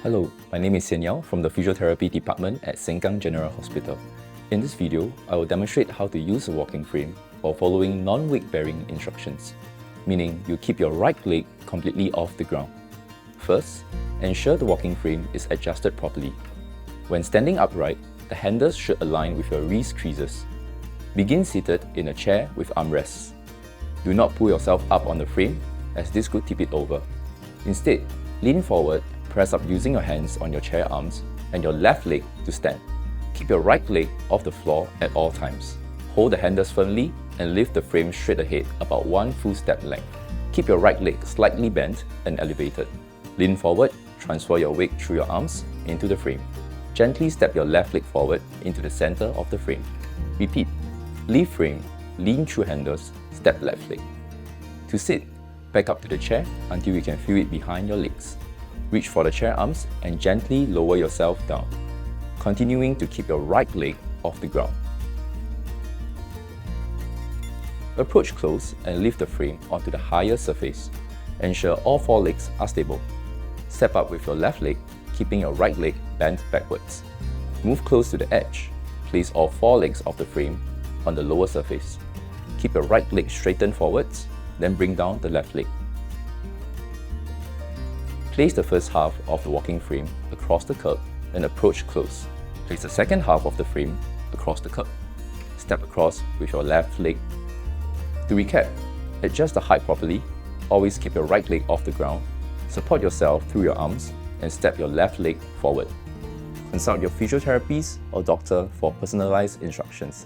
Hello, my name is Xian Yao from the Physiotherapy Department at Sengkang General Hospital. In this video, I will demonstrate how to use a walking frame while following non-weight-bearing instructions, meaning you keep your right leg completely off the ground. First, ensure the walking frame is adjusted properly. When standing upright, the handles should align with your wrist creases. Begin seated in a chair with armrests. Do not pull yourself up on the frame, as this could tip it over. Instead, lean forward, press up using your hands on your chair arms and your left leg to stand. Keep your right leg off the floor at all times. Hold the handles firmly and lift the frame straight ahead about 1 full step length. Keep your right leg slightly bent and elevated. Lean forward, transfer your weight through your arms into the frame. Gently step your left leg forward into the center of the frame. Repeat. Leave frame, lean through handles, step left leg. To sit, back up to the chair until you can feel it behind your legs. Reach for the chair arms and gently lower yourself down, continuing to keep your right leg off the ground. Approach close and lift the frame onto the higher surface. Ensure all 4 legs are stable. Step up with your left leg, keeping your right leg bent backwards. Move close to the edge. Place all 4 legs of the frame on the lower surface. Keep your right leg straightened forwards, then bring down the left leg. Place the first half of the walking frame across the kerb and approach close. Place the second half of the frame across the kerb. Step across with your left leg. To recap, adjust the height properly, always keep your right leg off the ground, support yourself through your arms, and step your left leg forward. Consult your physiotherapist or doctor for personalized instructions.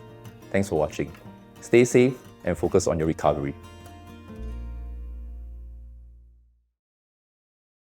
Thanks for watching. Stay safe and focus on your recovery.